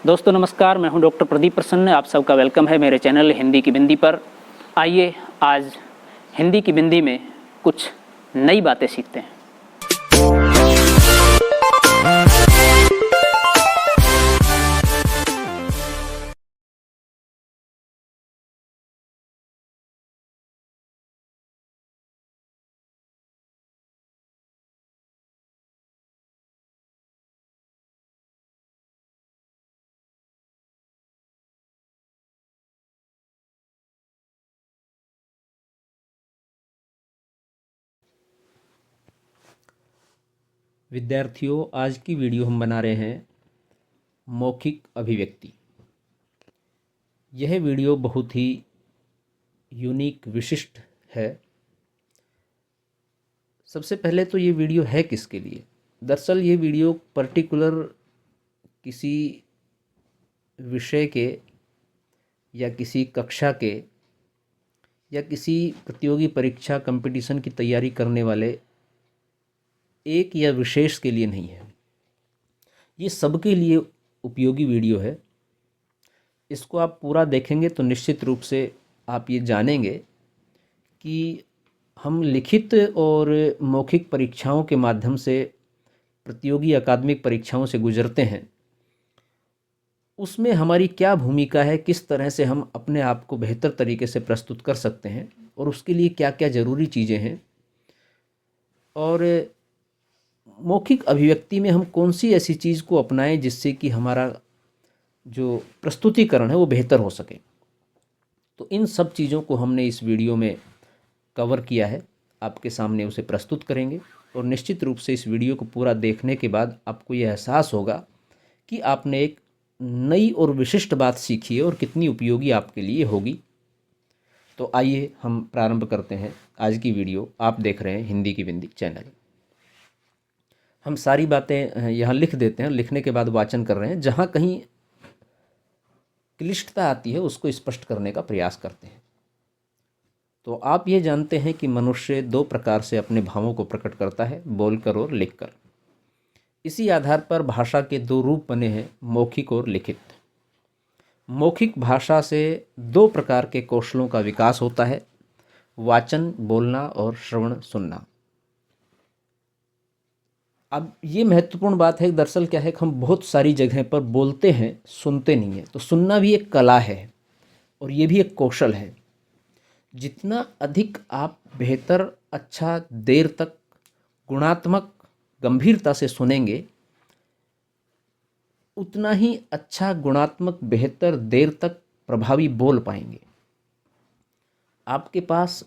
दोस्तों नमस्कार, मैं हूं डॉक्टर प्रदीप प्रसन्न। आप सबका वेलकम है मेरे चैनल हिंदी की बिंदी पर। आइए आज हिंदी की बिंदी में कुछ नई बातें सीखते हैं। विद्यार्थियों, आज की वीडियो हम बना रहे हैं मौखिक अभिव्यक्ति। यह वीडियो बहुत ही यूनिक विशिष्ट है। सबसे पहले तो ये वीडियो है किसके लिए? दरअसल ये वीडियो पर्टिकुलर किसी विषय के या किसी कक्षा के या किसी प्रतियोगी परीक्षा कंपटीशन की तैयारी करने वाले एक या विशेष के लिए नहीं है। ये सबके लिए उपयोगी वीडियो है। इसको आप पूरा देखेंगे तो निश्चित रूप से आप ये जानेंगे कि हम लिखित और मौखिक परीक्षाओं के माध्यम से प्रतियोगी अकादमिक परीक्षाओं से गुजरते हैं, उसमें हमारी क्या भूमिका है, किस तरह से हम अपने आप को बेहतर तरीके से प्रस्तुत कर सकते हैं और उसके लिए क्या क्या ज़रूरी चीज़ें हैं, और मौखिक अभिव्यक्ति में हम कौन सी ऐसी चीज़ को अपनाएं जिससे कि हमारा जो प्रस्तुतिकरण है वो बेहतर हो सके। तो इन सब चीज़ों को हमने इस वीडियो में कवर किया है, आपके सामने उसे प्रस्तुत करेंगे। और निश्चित रूप से इस वीडियो को पूरा देखने के बाद आपको यह एहसास होगा कि आपने एक नई और विशिष्ट बात सीखी है और कितनी उपयोगी आपके लिए होगी। तो आइए हम प्रारंभ करते हैं आज की वीडियो। आप देख रहे हैं हिंदी की बिंदी चैनल। हम सारी बातें यहाँ लिख देते हैं, लिखने के बाद वाचन कर रहे हैं। जहाँ कहीं क्लिष्टता आती है उसको स्पष्ट करने का प्रयास करते हैं। तो आप ये जानते हैं कि मनुष्य दो प्रकार से अपने भावों को प्रकट करता है, बोलकर और लिखकर। इसी आधार पर भाषा के दो रूप बने हैं, मौखिक और लिखित। मौखिक भाषा से दो प्रकार के कौशलों का विकास होता है, वाचन बोलना और श्रवण सुनना। अब ये महत्वपूर्ण बात है। दरअसल क्या है कि हम बहुत सारी जगह पर बोलते हैं, सुनते नहीं हैं। तो सुनना भी एक कला है और ये भी एक कौशल है। जितना अधिक आप बेहतर, अच्छा, देर तक, गुणात्मक, गंभीरता से सुनेंगे, उतना ही अच्छा, गुणात्मक, बेहतर, देर तक प्रभावी बोल पाएंगे। आपके पास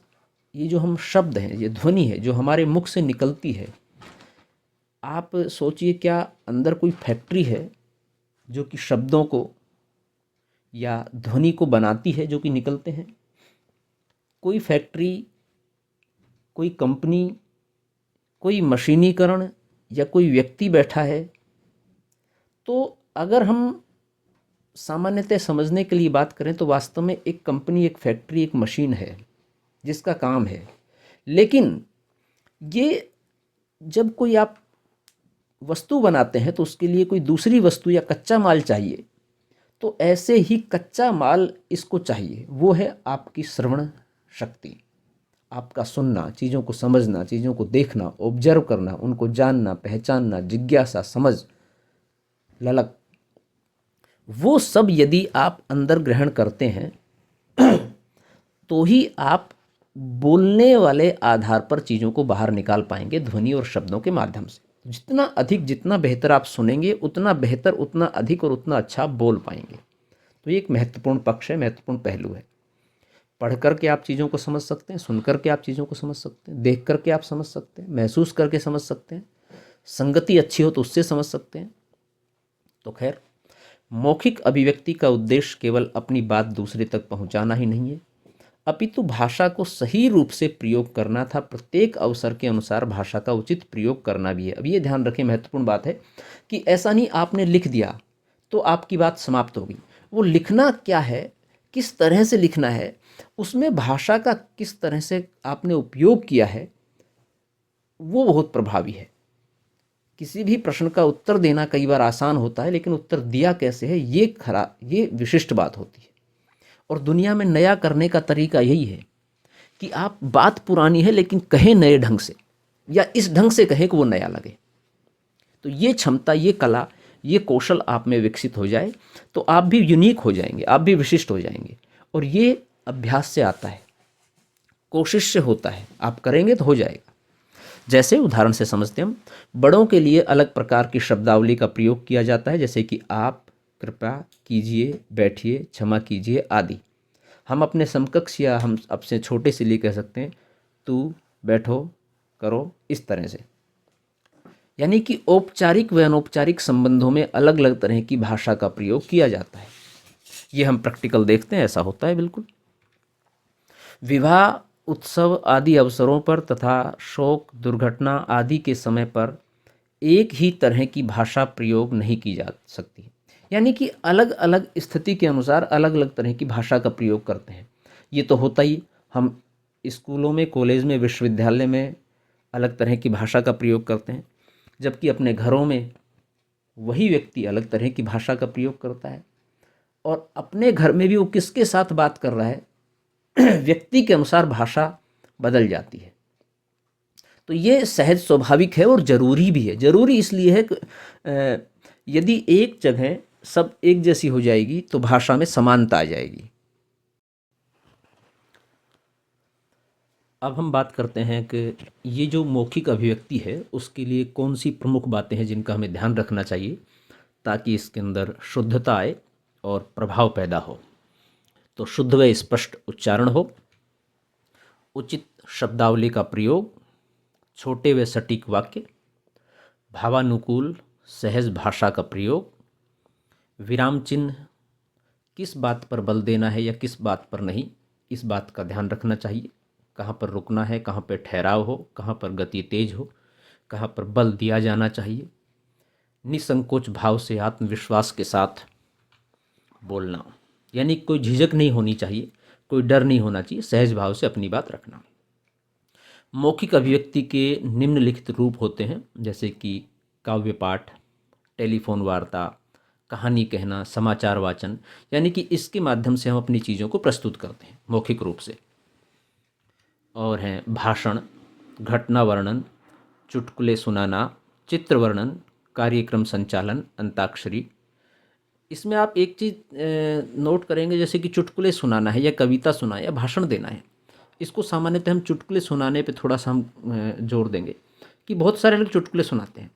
ये जो हम शब्द हैं, ये ध्वनि है जो हमारे मुख से निकलती है, आप सोचिए क्या अंदर कोई फैक्ट्री है जो कि शब्दों को या ध्वनि को बनाती है जो कि निकलते हैं? कोई फैक्ट्री, कोई कंपनी, कोई मशीनीकरण या कोई व्यक्ति बैठा है। तो अगर हम सामान्यतः समझने के लिए बात करें तो वास्तव में एक कंपनी, एक फैक्ट्री, एक मशीन है जिसका काम है। लेकिन ये जब कोई आप वस्तु बनाते हैं तो उसके लिए कोई दूसरी वस्तु या कच्चा माल चाहिए। तो ऐसे ही कच्चा माल इसको चाहिए, वो है आपकी श्रवण शक्ति, आपका सुनना, चीज़ों को समझना, चीज़ों को देखना, ऑब्जर्व करना, उनको जानना, पहचानना, जिज्ञासा, समझ, ललक, वो सब यदि आप अंदर ग्रहण करते हैं तो ही आप बोलने वाले आधार पर चीज़ों को बाहर निकाल पाएंगे, ध्वनि और शब्दों के माध्यम से। जितना अधिक, जितना बेहतर आप सुनेंगे, उतना बेहतर, उतना अधिक और उतना अच्छा आप बोल पाएंगे। तो ये एक महत्वपूर्ण पक्ष है, महत्वपूर्ण पहलू है। पढ़ करके आप चीज़ों को समझ सकते हैं, सुन करके आप चीज़ों को समझ सकते हैं, देख करके आप समझ सकते हैं, महसूस करके समझ सकते हैं, संगति अच्छी हो तो उससे समझ सकते हैं। तो खैर, मौखिक अभिव्यक्ति का उद्देश्य केवल अपनी बात दूसरे तक पहुंचाना ही नहीं है, अपितु भाषा को सही रूप से प्रयोग करना था। प्रत्येक अवसर के अनुसार भाषा का उचित प्रयोग करना भी है। अब ये ध्यान रखें, महत्वपूर्ण बात है कि ऐसा नहीं आपने लिख दिया तो आपकी बात समाप्त होगी। वो लिखना क्या है, किस तरह से लिखना है, उसमें भाषा का किस तरह से आपने उपयोग किया है, वो बहुत प्रभावी है। किसी भी प्रश्न का उत्तर देना कई बार आसान होता है, लेकिन उत्तर दिया कैसे है ये विशिष्ट बात होती है। और दुनिया में नया करने का तरीका यही है कि आप बात पुरानी है लेकिन कहें नए ढंग से, या इस ढंग से कहें कि वो नया लगे। तो ये क्षमता, ये कला, ये कौशल आप में विकसित हो जाए तो आप भी यूनिक हो जाएंगे, आप भी विशिष्ट हो जाएंगे। और ये अभ्यास से आता है, कोशिश से होता है, आप करेंगे तो हो जाएगा। जैसे उदाहरण से समझते हैं हम, बड़ों के लिए अलग प्रकार की शब्दावली का प्रयोग किया जाता है, जैसे कि आप, कृपया कीजिए, बैठिए, क्षमा कीजिए आदि। हम अपने समकक्ष या हम अपने छोटे से लिए कह सकते हैं तू, बैठो, करो, इस तरह से। यानी कि औपचारिक व अनौपचारिक संबंधों में अलग अलग तरह की भाषा का प्रयोग किया जाता है। ये हम प्रैक्टिकल देखते हैं, ऐसा होता है बिल्कुल। विवाह, उत्सव आदि अवसरों पर तथा शोक, दुर्घटना आदि के समय पर एक ही तरह की भाषा प्रयोग नहीं की जा सकती। यानी कि अलग अलग स्थिति के अनुसार अलग अलग तरह की भाषा का प्रयोग करते हैं। ये तो होता ही, हम स्कूलों में, कॉलेज में, विश्वविद्यालय में अलग तरह की भाषा का प्रयोग करते हैं, जबकि अपने घरों में वही व्यक्ति अलग तरह की भाषा का प्रयोग करता है। और अपने घर में भी वो किसके साथ बात कर रहा है, व्यक्ति के अनुसार भाषा बदल जाती है। तो ये सहज स्वाभाविक है और ज़रूरी भी है। ज़रूरी इसलिए है कि यदि एक जगह सब एक जैसी हो जाएगी तो भाषा में समानता आ जाएगी। अब हम बात करते हैं कि ये जो मौखिक अभिव्यक्ति है उसके लिए कौन सी प्रमुख बातें हैं जिनका हमें ध्यान रखना चाहिए ताकि इसके अंदर शुद्धता आए और प्रभाव पैदा हो। तो शुद्ध व स्पष्ट उच्चारण हो, उचित शब्दावली का प्रयोग, छोटे व सटीक वाक्य, भावानुकूल सहज भाषा का प्रयोग, विराम चिन्ह, किस बात पर बल देना है या किस बात पर नहीं, इस बात का ध्यान रखना चाहिए। कहाँ पर रुकना है, कहाँ पर ठहराव हो, कहाँ पर गति तेज हो, कहाँ पर बल दिया जाना चाहिए। निसंकोच भाव से आत्मविश्वास के साथ बोलना, यानी कोई झिझक नहीं होनी चाहिए, कोई डर नहीं होना चाहिए, सहज भाव से अपनी बात रखना। मौखिक अभिव्यक्ति के निम्नलिखित रूप होते हैं, जैसे कि काव्य पाठ, टेलीफोन वार्ता, कहानी कहना, समाचार वाचन, यानी कि इसके माध्यम से हम अपनी चीज़ों को प्रस्तुत करते हैं मौखिक रूप से। और हैं भाषण, घटना वर्णन, चुटकुले सुनाना, चित्र वर्णन, कार्यक्रम संचालन, अंताक्षरी। इसमें आप एक चीज़ नोट करेंगे, जैसे कि चुटकुले सुनाना है या कविता सुनाए या भाषण देना है, इसको सामान्यतः हम चुटकुले सुनाने पे थोड़ा सा हम जोर देंगे कि बहुत सारे लोग चुटकुले सुनाते हैं।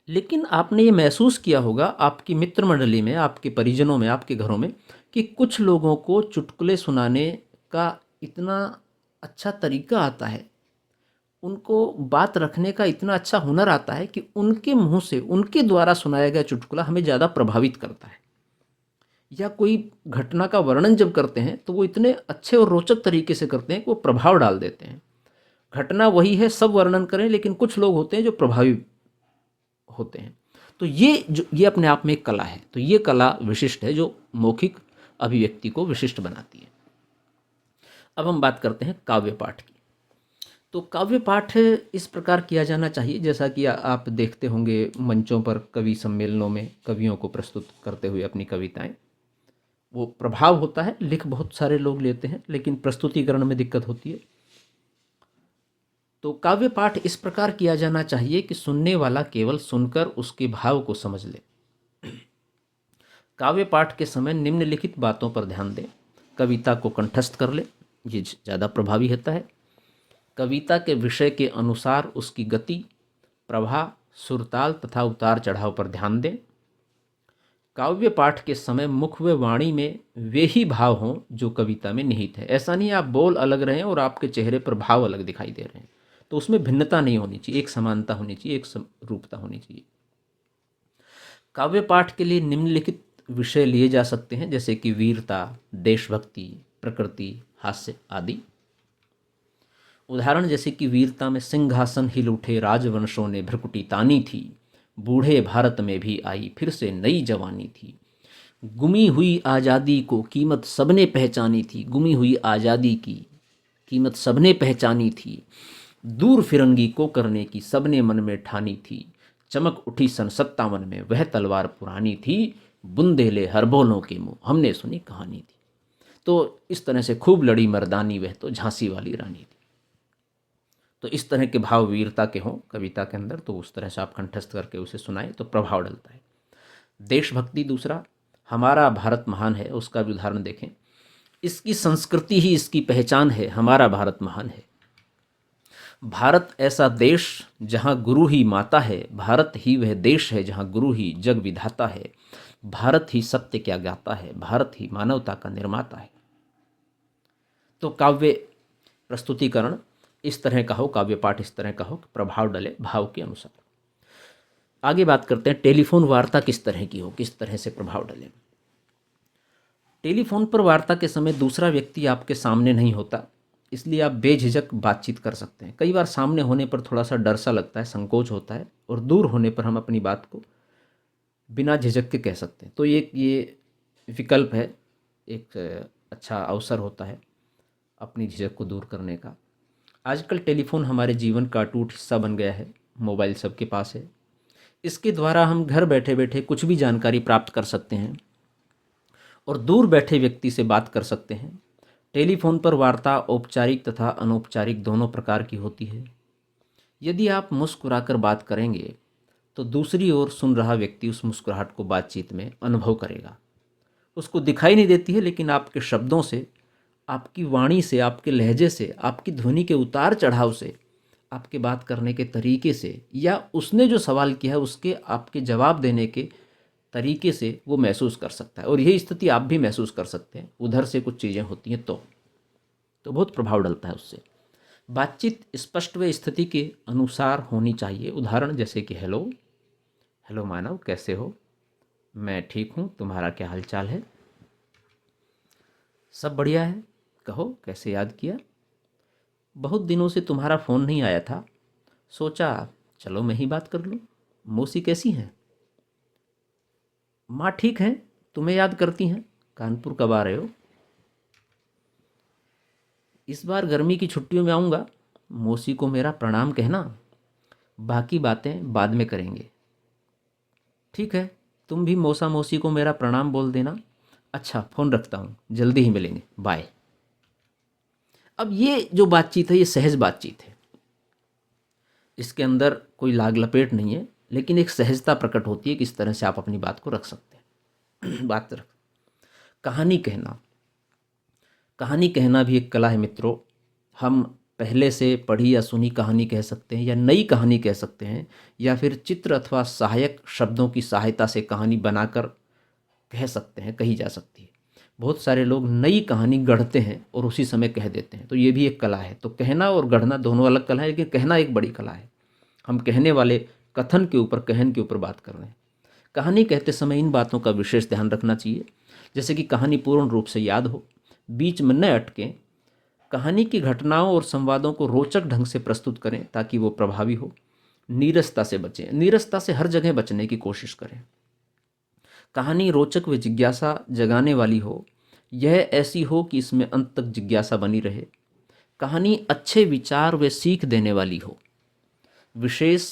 लेकिन आपने ये महसूस किया होगा आपकी मित्र मंडली में, आपके परिजनों में, आपके घरों में, कि कुछ लोगों को चुटकुले सुनाने का इतना अच्छा तरीका आता है, उनको बात रखने का इतना अच्छा हुनर आता है कि उनके मुंह से, उनके द्वारा सुनाया गया चुटकुला हमें ज़्यादा प्रभावित करता है। या कोई घटना का वर्णन जब करते हैं तो वो इतने अच्छे और रोचक तरीके से करते हैं कि वो प्रभाव डाल देते हैं। घटना वही है, सब वर्णन करें, लेकिन कुछ लोग होते हैं जो प्रभावी होते हैं। तो ये अपने आप में एक कला है। तो ये कला विशिष्ट है जो मौखिक अभिव्यक्ति को विशिष्ट बनाती है। अब हम बात करते हैं काव्य पाठ की। तो काव्य पाठ इस प्रकार किया जाना चाहिए, जैसा कि आप देखते होंगे मंचों पर, कवि सम्मेलनों में कवियों को प्रस्तुत करते हुए अपनी कविताएं, वो प्रभाव होता है, लिख बहुत सारे लोग लेते हैं लेकिन प्रस्तुतिकरण में दिक्कत होती है। तो काव्य पाठ इस प्रकार किया जाना चाहिए कि सुनने वाला केवल सुनकर उसके भाव को समझ ले। काव्य पाठ के समय निम्नलिखित बातों पर ध्यान दें। कविता को कंठस्थ कर ले, ये ज़्यादा प्रभावी होता है। कविता के विषय के अनुसार उसकी गति, प्रवाह, सुरताल तथा उतार चढ़ाव पर ध्यान दें। काव्य पाठ के समय मुख व वाणी में वे ही भाव हों जो कविता में निहित है। ऐसा नहीं आप बोल अलग रहे हैं और आपके चेहरे पर भाव अलग दिखाई दे रहे हैं, तो उसमें भिन्नता नहीं होनी चाहिए, एक समानता होनी चाहिए, एक समरूपता होनी चाहिए। काव्य पाठ के लिए निम्नलिखित विषय लिए जा सकते हैं, जैसे कि वीरता, देशभक्ति, प्रकृति, हास्य आदि। उदाहरण जैसे कि वीरता में सिंहासन हिल उठे राजवंशों ने भ्रकुटी तानी थी, बूढ़े भारत में भी आई फिर से नई जवानी थी, गुमी हुई आज़ादी को कीमत सबने पहचानी थी, गुमी हुई आज़ादी की कीमत सबने पहचानी थी, दूर फिरंगी को करने की सबने मन में ठानी थी, चमक उठी सन 57 में, वह तलवार पुरानी थी, बुंदेले हरबोलों के मुंह, हमने सुनी कहानी थी। तो इस तरह से खूब लड़ी मर्दानी, वह तो झांसी वाली रानी थी। तो इस तरह के भाव वीरता के हों कविता के अंदर, तो उस तरह से आप कंठस्थ करके उसे सुनाएं तो प्रभाव डलता है। देशभक्ति दूसरा, हमारा भारत महान है, उसका भी उदाहरण देखें। इसकी संस्कृति ही इसकी पहचान है, हमारा भारत महान है। भारत ऐसा देश जहाँ गुरु ही माता है, भारत ही वह देश है जहाँ गुरु ही जग विधाता है, भारत ही सत्य क्या गाता है, भारत ही मानवता का निर्माता है। तो काव्य प्रस्तुतिकरण इस तरह का हो, काव्य पाठ इस तरह का हो कि प्रभाव डले भाव के अनुसार। आगे बात करते हैं टेलीफोन वार्ता किस तरह की हो, किस तरह से प्रभाव डले। टेलीफोन पर वार्ता के समय दूसरा व्यक्ति आपके सामने नहीं होता, इसलिए आप बेझिझक बातचीत कर सकते हैं। कई बार सामने होने पर थोड़ा सा डर सा लगता है, संकोच होता है, और दूर होने पर हम अपनी बात को बिना झिझक के कह सकते हैं। तो ये विकल्प है, एक अच्छा अवसर होता है अपनी झिझक को दूर करने का। आजकल टेलीफोन हमारे जीवन का अटूट हिस्सा बन गया है, मोबाइल सबके पास है। इसके द्वारा हम घर बैठे बैठे कुछ भी जानकारी प्राप्त कर सकते हैं और दूर बैठे व्यक्ति से बात कर सकते हैं। टेलीफोन पर वार्ता औपचारिक तथा अनौपचारिक दोनों प्रकार की होती है। यदि आप मुस्कुराकर बात करेंगे तो दूसरी ओर सुन रहा व्यक्ति उस मुस्कुराहट को बातचीत में अनुभव करेगा। उसको दिखाई नहीं देती है, लेकिन आपके शब्दों से, आपकी वाणी से, आपके लहजे से, आपकी ध्वनि के उतार चढ़ाव से, आपके बात करने के तरीके से, या उसने जो सवाल किया है उसके आपके जवाब देने के तरीके से वो महसूस कर सकता है। और यही स्थिति आप भी महसूस कर सकते हैं, उधर से कुछ चीज़ें होती हैं तो बहुत प्रभाव डलता है उससे। बातचीत स्पष्ट व स्थिति के अनुसार होनी चाहिए। उदाहरण जैसे कि हेलो, हेलो मानव, कैसे हो? मैं ठीक हूँ, तुम्हारा क्या हालचाल है? सब बढ़िया है, कहो कैसे याद किया? बहुत दिनों से तुम्हारा फ़ोन नहीं आया था, सोचा चलो मैं ही बात कर लूँ। मौसी कैसी हैं? माँ ठीक है, तुम्हें याद करती हैं। कानपुर कब आ रहे हो? इस बार गर्मी की छुट्टियों में आऊँगा, मौसी को मेरा प्रणाम कहना, बाकी बातें बाद में करेंगे। ठीक है, तुम भी मौसा मौसी को मेरा प्रणाम बोल देना। अच्छा, फ़ोन रखता हूँ, जल्दी ही मिलेंगे, बाय। अब ये जो बातचीत है ये सहज बातचीत है, इसके अंदर कोई लाग लपेट नहीं है, लेकिन एक सहजता प्रकट होती है कि इस तरह से आप अपनी बात को रख सकते हैं। कहानी कहना, कहानी कहना भी एक कला है मित्रों। हम पहले से पढ़ी या सुनी कहानी कह सकते हैं, या नई कहानी कह सकते हैं, या फिर चित्र अथवा सहायक शब्दों की सहायता से कहानी बनाकर कह सकते हैं, कही जा सकती है। बहुत सारे लोग नई कहानी गढ़ते हैं और उसी समय कह देते हैं, तो ये भी एक कला है। तो कहना और गढ़ना दोनों अलग कला है, लेकिन कहना एक बड़ी कला है। हम कहने वाले कथन के ऊपर, कहन के ऊपर बात कर रहे हैं। कहानी कहते समय इन बातों का विशेष ध्यान रखना चाहिए, जैसे कि कहानी पूर्ण रूप से याद हो, बीच में न अटकें, कहानी की घटनाओं और संवादों को रोचक ढंग से प्रस्तुत करें ताकि वो प्रभावी हो। नीरसता से बचें, नीरसता से हर जगह बचने की कोशिश करें। कहानी रोचक व जिज्ञासा जगाने वाली हो, यह ऐसी हो कि इसमें अंत तक जिज्ञासा बनी रहे। कहानी अच्छे विचार व सीख देने वाली हो। विशेष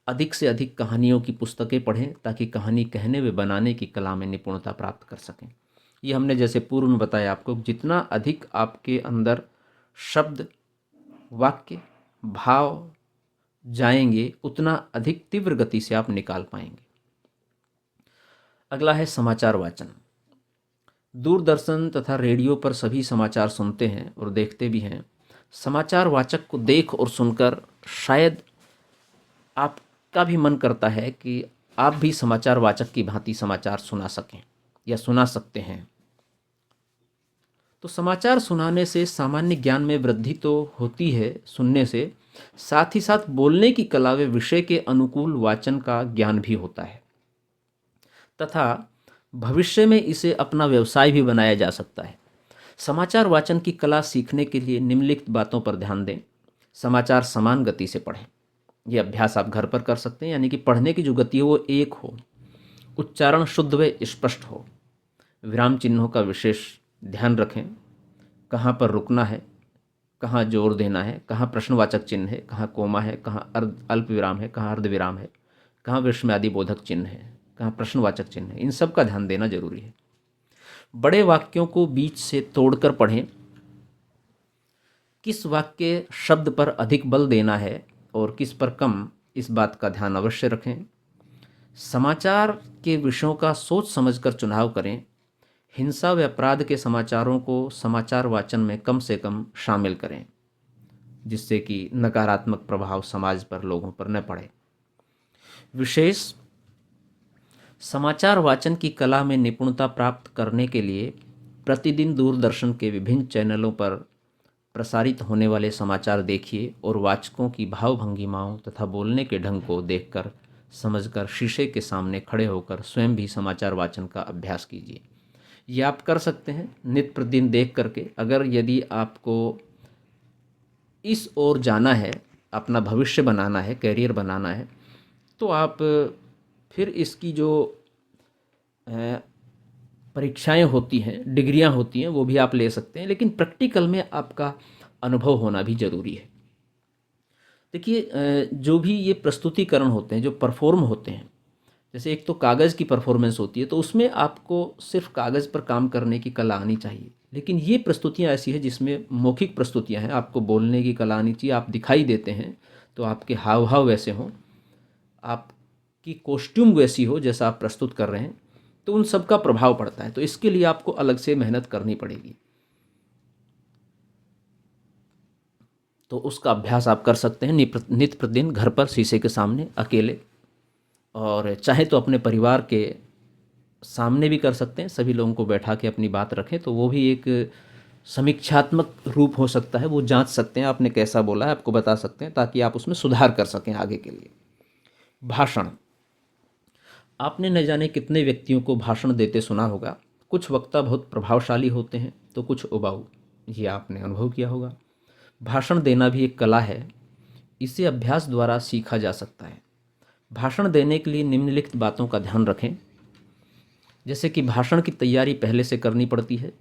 अधिक से अधिक कहानियों की पुस्तकें पढ़ें ताकि कहानी कहने व बनाने की कला में निपुणता प्राप्त कर सकें। ये हमने जैसे पूर्व में बताया आपको, जितना अधिक आपके अंदर शब्द, वाक्य, भाव जाएंगे, उतना अधिक तीव्र गति से आप निकाल पाएंगे। अगला है समाचार वाचन। दूरदर्शन तथा रेडियो पर सभी समाचार सुनते हैं और देखते भी हैं। समाचार वाचक को देख और सुनकर शायद आपका भी मन करता है कि आप भी समाचार वाचक की भांति समाचार सुना सकें या सुना सकते हैं। तो समाचार सुनाने से सामान्य ज्ञान में वृद्धि तो होती है सुनने से, साथ ही साथ बोलने की कला व विषय के अनुकूल वाचन का ज्ञान भी होता है, तथा भविष्य में इसे अपना व्यवसाय भी बनाया जा सकता है। समाचार वाचन की कला सीखने के लिए निम्नलिखित बातों पर ध्यान दें। समाचार समान गति से पढ़ें। ये अभ्यास आप घर पर कर सकते हैं, यानी कि पढ़ने की जो गति है वो एक हो, उच्चारण शुद्ध व स्पष्ट हो, विराम चिन्हों का विशेष ध्यान रखें, कहाँ पर रुकना है, कहाँ जोर देना है, कहाँ प्रश्नवाचक चिन्ह है, कहाँ कोमा है, कहाँ अल्प विराम है, कहाँ अर्ध विराम है, कहाँ विस्मयादि बोधक चिन्ह है, कहाँ प्रश्नवाचक चिन्ह है, इन सब का ध्यान देना जरूरी है। बड़े वाक्यों को बीच से तोड़कर पढ़ें। किस वाक्य शब्द पर अधिक बल देना है और किस पर कम, इस बात का ध्यान अवश्य रखें। समाचार के विषयों का सोच समझकर चुनाव करें। हिंसा व अपराध के समाचारों को समाचार वाचन में कम से कम शामिल करें, जिससे कि नकारात्मक प्रभाव समाज पर, लोगों पर न पड़े। विशेष समाचार वाचन की कला में निपुणता प्राप्त करने के लिए प्रतिदिन दूरदर्शन के विभिन्न चैनलों पर प्रसारित होने वाले समाचार देखिए और वाचकों की भाव भंगिमाओं तथा बोलने के ढंग को देखकर समझकर शीशे के सामने खड़े होकर स्वयं भी समाचार वाचन का अभ्यास कीजिए। ये आप कर सकते हैं नित्य प्रतिदिन देख करके। अगर यदि आपको इस ओर जाना है, अपना भविष्य बनाना है, कैरियर बनाना है, तो आप फिर इसकी जो परीक्षाएं होती हैं, डिग्रियां होती हैं, वो भी आप ले सकते हैं, लेकिन प्रैक्टिकल में आपका अनुभव होना भी ज़रूरी है। देखिए, जो भी ये प्रस्तुतिकरण होते हैं, जो परफॉर्म होते हैं, जैसे एक तो कागज़ की परफॉर्मेंस होती है, तो उसमें आपको सिर्फ कागज़ पर काम करने की कला आनी चाहिए। लेकिन ये प्रस्तुतियाँ ऐसी हैं जिसमें मौखिक प्रस्तुतियाँ हैं, आपको बोलने की कला आनी चाहिए। आप दिखाई देते हैं तो आपके हाव भाव वैसे हों, आपकी कॉस्ट्यूम वैसी हो जैसा आप प्रस्तुत कर रहे हैं, तो उन सब का प्रभाव पड़ता है। तो इसके लिए आपको अलग से मेहनत करनी पड़ेगी। तो उसका अभ्यास आप कर सकते हैं नित्य प्रतिदिन घर पर शीशे के सामने अकेले, और चाहे तो अपने परिवार के सामने भी कर सकते हैं। सभी लोगों को बैठा के अपनी बात रखें तो वो भी एक समीक्षात्मक रूप हो सकता है। वो जांच सकते हैं आपने कैसा बोला है, आपको बता सकते हैं, ताकि आप उसमें सुधार कर सकें आगे के लिए। भाषण, आपने न जाने कितने व्यक्तियों को भाषण देते सुना होगा। कुछ वक्ता बहुत प्रभावशाली होते हैं तो कुछ उबाऊ, ये आपने अनुभव किया होगा। भाषण देना भी एक कला है, इसे अभ्यास द्वारा सीखा जा सकता है। भाषण देने के लिए निम्नलिखित बातों का ध्यान रखें। जैसे कि भाषण की तैयारी पहले से करनी पड़ती है।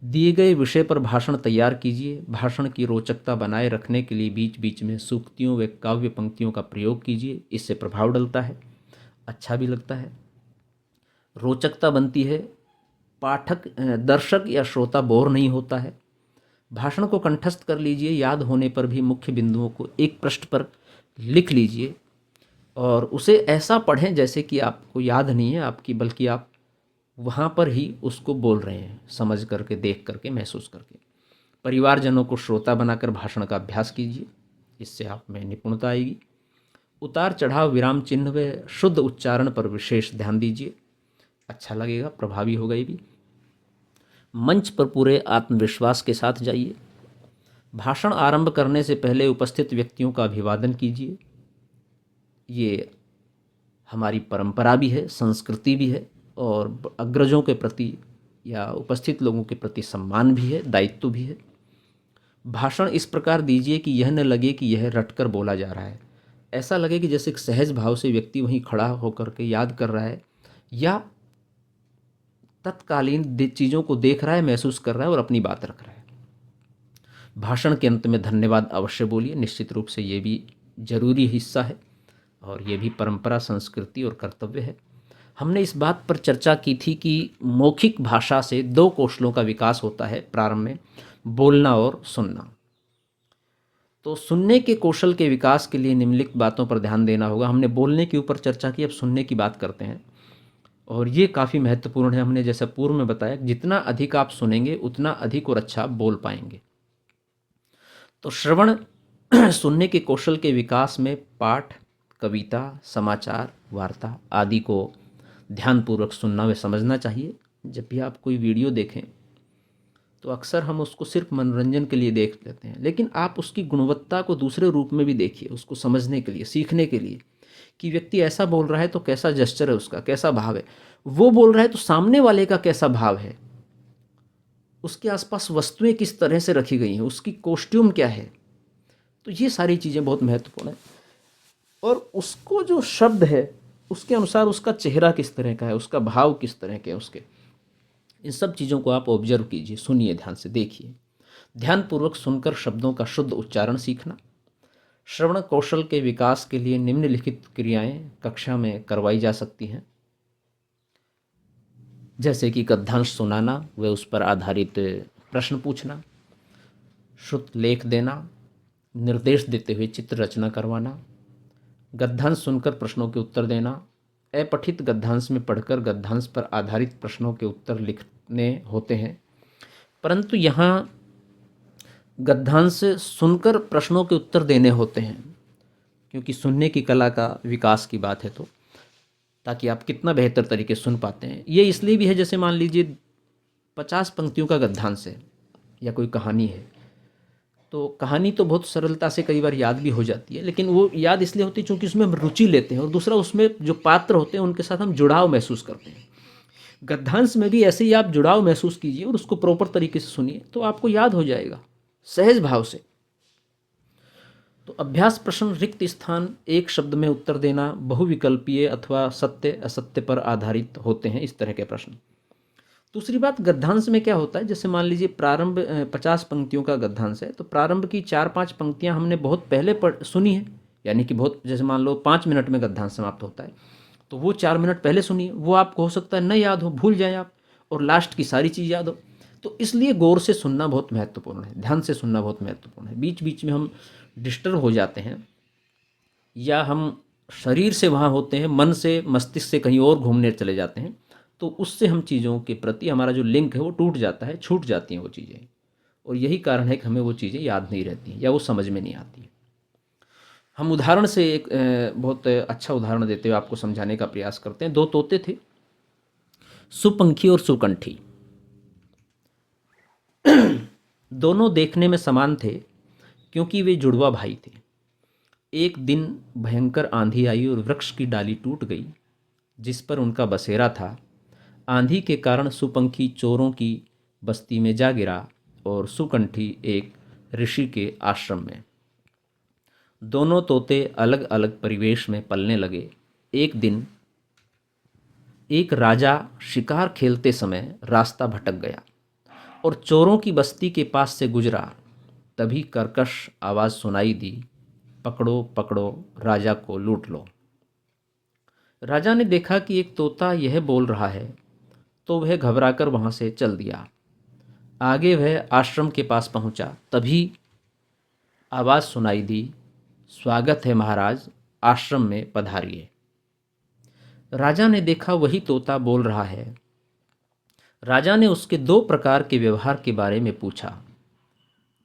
दिए गए विषय पर भाषण तैयार कीजिए। भाषण की रोचकता बनाए रखने के लिए बीच बीच में सूक्तियों व काव्य पंक्तियों का प्रयोग कीजिए। इससे प्रभाव डलता है, अच्छा भी लगता है, रोचकता बनती है, पाठक, दर्शक या श्रोता बोर नहीं होता है। भाषण को कंठस्थ कर लीजिए। याद होने पर भी मुख्य बिंदुओं को एक पृष्ठ पर लिख लीजिए और उसे ऐसा पढ़ें जैसे कि आपको याद नहीं है आपकी, बल्कि आप वहाँ पर ही उसको बोल रहे हैं, समझ करके, देख करके, महसूस करके। परिवारजनों को श्रोता बनाकर भाषण का अभ्यास कीजिए, इससे आप में निपुणता आएगी। उतार चढ़ाव, विराम चिन्ह व शुद्ध उच्चारण पर विशेष ध्यान दीजिए, अच्छा लगेगा, प्रभावी होगा ये भी। मंच पर पूरे आत्मविश्वास के साथ जाइए। भाषण आरंभ करने से पहले उपस्थित व्यक्तियों का अभिवादन कीजिए। ये हमारी परंपरा भी है, संस्कृति भी है, और अग्रजों के प्रति या उपस्थित लोगों के प्रति सम्मान भी है, दायित्व भी है। भाषण इस प्रकार दीजिए कि यह न लगे कि यह रटकर बोला जा रहा है। ऐसा लगे कि जैसे एक सहज भाव से व्यक्ति वहीं खड़ा होकर के याद कर रहा है या तत्कालीन चीज़ों को देख रहा है, महसूस कर रहा है और अपनी बात रख रहा है। भाषण के अंत में धन्यवाद अवश्य बोलिए, निश्चित रूप से ये भी जरूरी हिस्सा है और ये भी परंपरा, संस्कृति और कर्तव्य है। हमने इस बात पर चर्चा की थी कि मौखिक भाषा से 2 कौशलों का विकास होता है प्रारंभ में, बोलना और सुनना। तो सुनने के कौशल के विकास के लिए निम्नलिखित बातों पर ध्यान देना होगा। हमने बोलने के ऊपर चर्चा की, अब सुनने की बात करते हैं और ये काफ़ी महत्वपूर्ण है। हमने जैसा पूर्व में बताया, जितना अधिक आप सुनेंगे उतना अधिक और अच्छा बोल पाएंगे। तो श्रवण सुनने के कौशल के विकास में पाठ, कविता, समाचार, वार्ता आदि को ध्यानपूर्वक सुनना व समझना चाहिए। जब भी आप कोई वीडियो देखें तो अक्सर हम उसको सिर्फ मनोरंजन के लिए देख लेते हैं, लेकिन आप उसकी गुणवत्ता को दूसरे रूप में भी देखिए, उसको समझने के लिए, सीखने के लिए कि व्यक्ति ऐसा बोल रहा है तो कैसा जेस्चर है उसका, कैसा भाव है। वो बोल रहा है तो सामने वाले का कैसा भाव है, उसके आसपास वस्तुएं किस तरह से रखी गई हैं, उसकी कॉस्ट्यूम क्या है। तो ये सारी चीज़ें बहुत महत्वपूर्ण है। और उसको जो शब्द है उसके अनुसार उसका चेहरा किस तरह का है, उसका भाव किस तरह के हैं उसके, इन सब चीज़ों को आप ऑब्जर्व कीजिए, सुनिए, ध्यान से देखिए। ध्यानपूर्वक सुनकर शब्दों का शुद्ध उच्चारण सीखना। श्रवण कौशल के विकास के लिए निम्नलिखित क्रियाएं कक्षा में करवाई जा सकती हैं, जैसे कि गद्यांश सुनाना व उस पर आधारित प्रश्न पूछना, श्रुत लेख देना, निर्देश देते हुए चित्र रचना करवाना, गद्यांश सुनकर प्रश्नों के उत्तर देना, अपठित गद्यांश में पढ़कर गद्यांश पर आधारित प्रश्नों के उत्तर लिखने होते हैं। परंतु यहाँ गद्यांश सुनकर प्रश्नों के उत्तर देने होते हैं, क्योंकि सुनने की कला का विकास की बात है, तो ताकि आप कितना बेहतर तरीके से सुन पाते हैं। ये इसलिए भी है, जैसे मान लीजिए 50 पंक्तियों का गद्यांश है या कोई कहानी है, तो कहानी तो बहुत सरलता से कई बार याद भी हो जाती है, लेकिन वो याद इसलिए होती है क्योंकि उसमें हम रुचि लेते हैं, और दूसरा उसमें जो पात्र होते हैं उनके साथ हम जुड़ाव महसूस करते हैं। गद्यांश में भी ऐसे ही आप जुड़ाव महसूस कीजिए और उसको प्रॉपर तरीके से सुनिए, तो आपको याद हो जाएगा सहज भाव से। तो अभ्यास प्रश्न: रिक्त स्थान, एक शब्द में उत्तर देना, बहुविकल्पीय अथवा सत्य असत्य पर आधारित होते हैं, इस तरह के प्रश्न। दूसरी बात, गद्यांश में क्या होता है, जैसे मान लीजिए प्रारंभ 50 पंक्तियों का गद्यांश है, तो प्रारंभ की 4-5 पंक्तियां हमने बहुत पहले सुनी है, यानी कि बहुत, जैसे मान लो 5 मिनट में गद्यांश समाप्त होता है, तो वो 4 मिनट पहले सुनिए, वो आपको हो सकता है न याद हो, भूल जाएं आप, और लास्ट की सारी चीज़ याद हो। तो इसलिए गौर से सुनना बहुत महत्वपूर्ण है, ध्यान से सुनना बहुत महत्वपूर्ण है। बीच बीच में हम डिस्टर्ब हो जाते हैं, या हम शरीर से वहाँ होते हैं, मन से मस्तिष्क से कहीं और घूमने चले जाते हैं, तो उससे हम चीज़ों के प्रति हमारा जो लिंक है वो टूट जाता है, छूट जाती हैं वो चीज़ें, और यही कारण है कि हमें वो चीज़ें याद नहीं रहती या वो समझ में नहीं आती। हम उदाहरण से एक बहुत अच्छा उदाहरण देते हुए आपको समझाने का प्रयास करते हैं। 2 तोते थे, सुपंखी और सुकंठी। दोनों देखने में समान थे क्योंकि वे जुड़वा भाई थे। एक दिन भयंकर आंधी आई और वृक्ष की डाली टूट गई जिस पर उनका बसेरा था। आंधी के कारण सुपंखी चोरों की बस्ती में जा गिरा और सुकंठी एक ऋषि के आश्रम में। दोनों तोते अलग अलग परिवेश में पलने लगे। एक दिन एक राजा शिकार खेलते समय रास्ता भटक गया और चोरों की बस्ती के पास से गुजरा। तभी कर्कश आवाज़ सुनाई दी, पकड़ो पकड़ो, राजा को लूट लो। राजा ने देखा कि एक तोता यह बोल रहा है तो वह घबराकर वहाँ से चल दिया। आगे वह आश्रम के पास पहुँचा। तभी आवाज़ सुनाई दी, स्वागत है महाराज, आश्रम में पधारिए। राजा ने देखा वही तोता बोल रहा है। राजा ने उसके 2 प्रकार के व्यवहार के बारे में पूछा।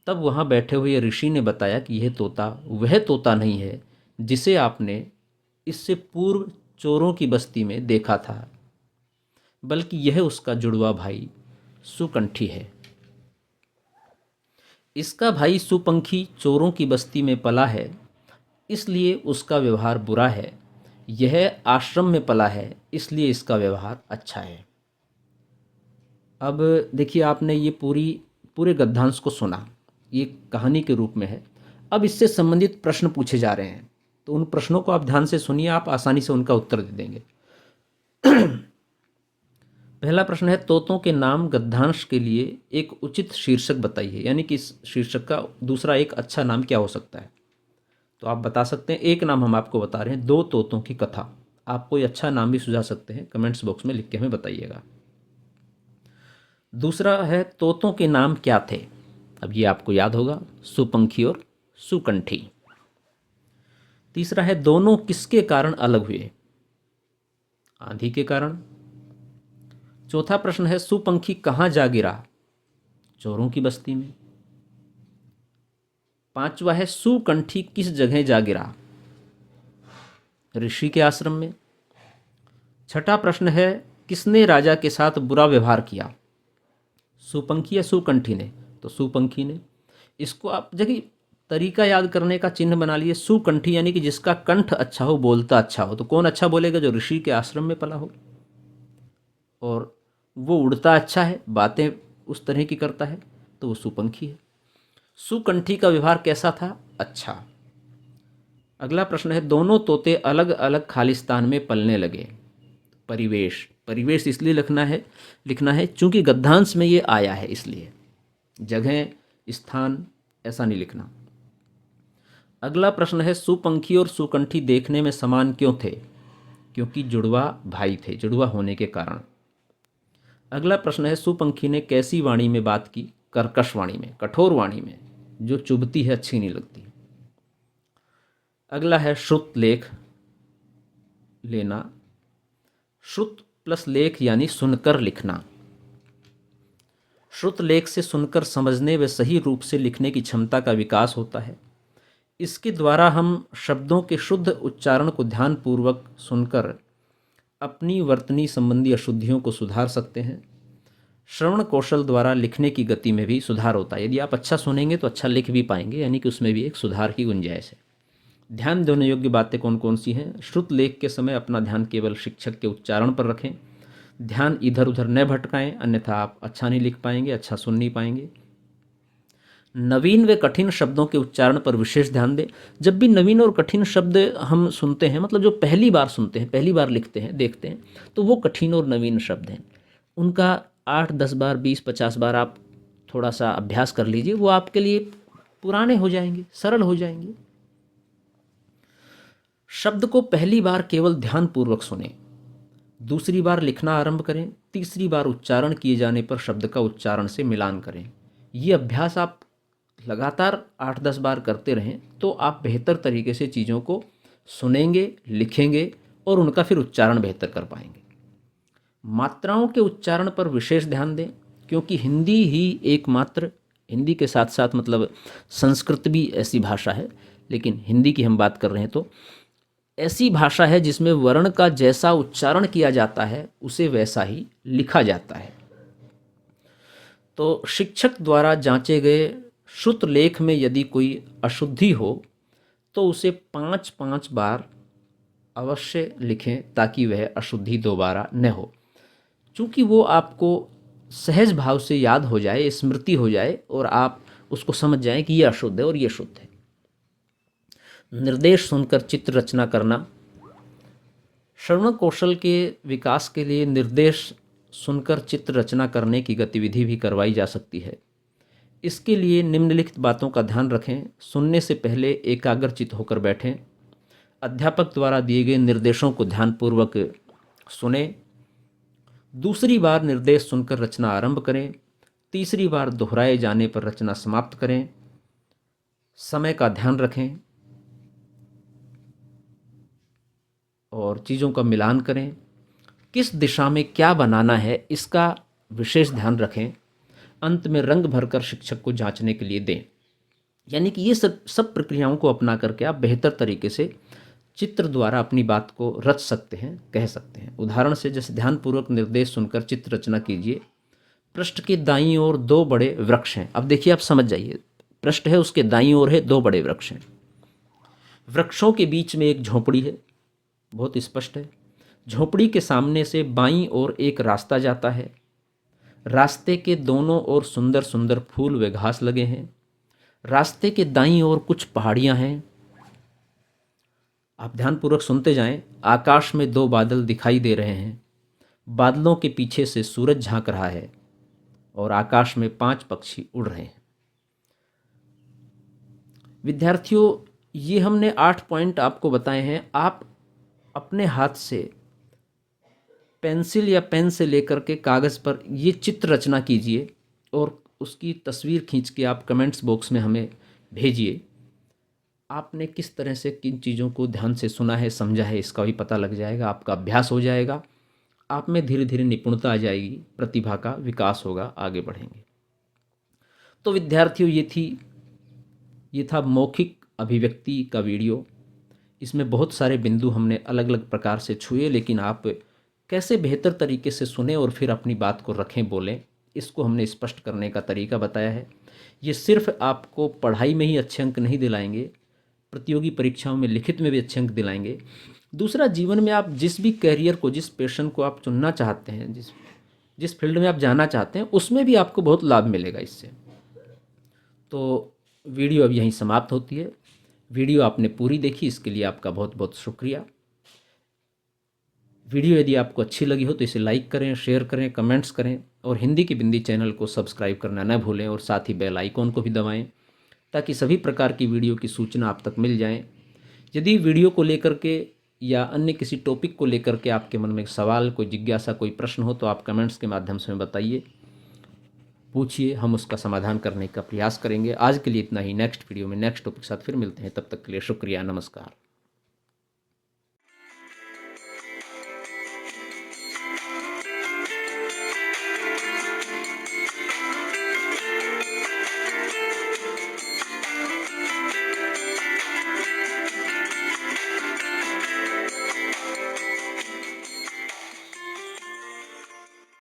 तब वहाँ बैठे हुए ऋषि ने बताया कि यह तोता वह तोता नहीं है जिसे आपने इससे पूर्व चोरों की बस्ती में देखा था, बल्कि यह उसका जुड़वा भाई सुकंठी है। इसका भाई सुपंखी चोरों की बस्ती में पला है, इसलिए उसका व्यवहार बुरा है। यह आश्रम में पला है, इसलिए इसका व्यवहार अच्छा है। अब देखिए, आपने ये पूरे गद्यांश को सुना, ये कहानी के रूप में है। अब इससे संबंधित प्रश्न पूछे जा रहे हैं, तो उन प्रश्नों को आप ध्यान से सुनिए, आप आसानी से उनका उत्तर दे देंगे। पहला प्रश्न है, तोतों के नाम गद्यांश के लिए एक उचित शीर्षक बताइए, यानी कि इस शीर्षक का दूसरा एक अच्छा नाम क्या हो सकता है। तो आप बता सकते हैं। एक नाम हम आपको बता रहे हैं, 2 तोतों की कथा। आप कोई अच्छा नाम भी सुझा सकते हैं, कमेंट्स बॉक्स में लिख के हमें बताइएगा। दूसरा है, तोतों के नाम क्या थे। अब ये आपको याद होगा, सुपंखी और सुकंठी। तीसरा है, दोनों किसके कारण अलग हुए। आंधी के कारण। चौथा प्रश्न है, सुपंखी कहाँ जा गिरा। चोरों की बस्ती में। 5वां है, सुकंठी किस जगह जा गिरा। ऋषि के आश्रम में। 6ठा प्रश्न है, किसने राजा के साथ बुरा व्यवहार किया। सुपंखी या सुकंठी ने। तो सुपंखी ने। इसको आप जगह तरीका याद करने का चिन्ह बना लिए, सुकंठी यानी कि जिसका कंठ अच्छा हो, बोलता अच्छा हो। तो कौन अच्छा बोलेगा, जो ऋषि के आश्रम में पला हो और वो उड़ता अच्छा है, बातें उस तरह की करता है, तो वो सुपंखी है। सुकंठी का व्यवहार कैसा था, अच्छा। अगला प्रश्न है, दोनों तोते अलग अलग खालिस्तान में पलने लगे। परिवेश इसलिए लिखना है चूंकि गद्यांश में ये आया है, इसलिए जगह स्थान ऐसा नहीं लिखना। अगला प्रश्न है, सुपंखी और सुकंठी देखने में समान क्यों थे? क्योंकि जुड़वा भाई थे, जुड़वा होने के कारण। अगला प्रश्न है, सुपंखी ने कैसी वाणी में बात की? कर्कश वाणी में, कठोर वाणी में, जो चुभती है, अच्छी नहीं लगती। अगला है श्रुत लेख लेना। श्रुत प्लस लेख यानी सुनकर लिखना। श्रुत लेख से सुनकर समझने व सही रूप से लिखने की क्षमता का विकास होता है। इसके द्वारा हम शब्दों के शुद्ध उच्चारण को ध्यानपूर्वक सुनकर अपनी वर्तनी संबंधी अशुद्धियों को सुधार सकते हैं। श्रवण कौशल द्वारा लिखने की गति में भी सुधार होता है। यदि आप अच्छा सुनेंगे तो अच्छा लिख भी पाएंगे, यानी कि उसमें भी एक सुधार की गुंजाइश है। ध्यान देने योग्य बातें कौन कौन सी हैं? श्रुत लेख के समय अपना ध्यान केवल शिक्षक के उच्चारण पर रखें। ध्यान इधर उधर न भटकाएं, अन्यथा आप अच्छा नहीं लिख पाएंगे, अच्छा सुन नहीं पाएंगे। नवीन व कठिन शब्दों के उच्चारण पर विशेष ध्यान दें। जब भी नवीन और कठिन शब्द हम सुनते हैं, मतलब जो पहली बार सुनते हैं, पहली बार लिखते हैं, देखते हैं, तो वो कठिन और नवीन शब्द हैं। उनका 8-10 बार, 20-50 बार आप थोड़ा सा अभ्यास कर लीजिए, वो आपके लिए पुराने हो जाएंगे, सरल हो जाएंगे। शब्द को पहली बार केवल ध्यानपूर्वक सुनें, दूसरी बार लिखना आरंभ करें, तीसरी बार उच्चारण किए जाने पर शब्द का उच्चारण से मिलान करें। ये अभ्यास आप लगातार 8-10 बार करते रहें तो आप बेहतर तरीके से चीज़ों को सुनेंगे, लिखेंगे और उनका फिर उच्चारण बेहतर कर पाएंगे। मात्राओं के उच्चारण पर विशेष ध्यान दें, क्योंकि हिंदी ही एकमात्र, हिंदी के साथ साथ मतलब संस्कृत भी ऐसी भाषा है, लेकिन हिंदी की हम बात कर रहे हैं तो ऐसी भाषा है जिसमें वर्ण का जैसा उच्चारण किया जाता है उसे वैसा ही लिखा जाता है। तो शिक्षक द्वारा जांचे गए श्रुत लेख में यदि कोई अशुद्धि हो तो उसे 5-5 बार अवश्य लिखें, ताकि वह अशुद्धि दोबारा न हो। चूँकि वो आपको सहज भाव से याद हो जाए, स्मृति हो जाए और आप उसको समझ जाएं कि ये अशुद्ध है और ये शुद्ध है। निर्देश सुनकर चित्र रचना करना। श्रवण कौशल के विकास के लिए निर्देश सुनकर चित्र रचना करने की गतिविधि भी करवाई जा सकती है। इसके लिए निम्नलिखित बातों का ध्यान रखें। सुनने से पहले एकाग्रचित होकर बैठें। अध्यापक द्वारा दिए गए निर्देशों को ध्यानपूर्वक सुनें। दूसरी बार निर्देश सुनकर रचना आरंभ करें। तीसरी बार दोहराए जाने पर रचना समाप्त करें। समय का ध्यान रखें और चीज़ों का मिलान करें। किस दिशा में क्या बनाना है इसका विशेष ध्यान रखें। अंत में रंग भरकर शिक्षक को जांचने के लिए दें। यानी कि ये सब प्रक्रियाओं को अपना करके आप बेहतर तरीके से चित्र द्वारा अपनी बात को रच सकते हैं, कह सकते हैं। उदाहरण से जैसे ध्यानपूर्वक निर्देश सुनकर चित्र रचना कीजिए। पृष्ठ के दाईं ओर 2 बड़े वृक्ष हैं। अब देखिए, आप समझ जाइए, पृष्ठ है, उसके दाईं ओर है 2 बड़े वृक्ष हैं। वृक्षों के बीच में एक झोपड़ी है, बहुत स्पष्ट है। झोपड़ी के सामने से बाईं ओर एक रास्ता जाता है। रास्ते के दोनों ओर सुंदर सुंदर फूल व घास लगे हैं। रास्ते के दाईं ओर कुछ पहाड़ियां हैं। आप ध्यानपूर्वक सुनते जाएं। आकाश में 2 बादल दिखाई दे रहे हैं। बादलों के पीछे से सूरज झांक रहा है और आकाश में 5 पक्षी उड़ रहे हैं। विद्यार्थियों, ये हमने 8 पॉइंट आपको बताए हैं। आप अपने हाथ से पेंसिल या पेन से लेकर के कागज़ पर ये चित्र रचना कीजिए और उसकी तस्वीर खींच के आप कमेंट्स बॉक्स में हमें भेजिए। आपने किस तरह से किन चीज़ों को ध्यान से सुना है, समझा है, इसका भी पता लग जाएगा। आपका अभ्यास हो जाएगा, आप में धीरे धीरे निपुणता आ जाएगी, प्रतिभा का विकास होगा, आगे बढ़ेंगे। तो विद्यार्थियों, ये था मौखिक अभिव्यक्ति का वीडियो। इसमें बहुत सारे बिंदु हमने अलग अलग प्रकार से छुए, लेकिन आप कैसे बेहतर तरीके से सुने और फिर अपनी बात को रखें, बोलें, इसको हमने स्पष्ट करने का तरीका बताया है। ये सिर्फ आपको पढ़ाई में ही अच्छे अंक नहीं दिलाएंगे, प्रतियोगी परीक्षाओं में लिखित में भी अच्छे अंक दिलाएंगे। दूसरा, जीवन में आप जिस भी कैरियर को, जिस पैशन को आप चुनना चाहते हैं, जिस फील्ड में आप जाना चाहते हैं, उसमें भी आपको बहुत लाभ मिलेगा इससे। तो वीडियो अब यहीं समाप्त होती है। वीडियो आपने पूरी देखी, इसके लिए आपका बहुत बहुत शुक्रिया। वीडियो यदि आपको अच्छी लगी हो तो इसे लाइक करें, शेयर करें, कमेंट्स करें और हिंदी की बिंदी चैनल को सब्सक्राइब करना न भूलें और साथ ही बेल आइकॉन को भी दबाएं, ताकि सभी प्रकार की वीडियो की सूचना आप तक मिल जाएं। यदि वीडियो को लेकर के या अन्य किसी टॉपिक को लेकर के आपके मन में सवाल, कोई जिज्ञासा, कोई प्रश्न हो तो आप कमेंट्स के माध्यम से हमें बताइए, पूछिए, हम उसका समाधान करने का प्रयास करेंगे। आज के लिए इतना ही। नेक्स्ट वीडियो में नेक्स्ट टॉपिक के साथ फिर मिलते हैं। तब तक के लिए शुक्रिया, नमस्कार।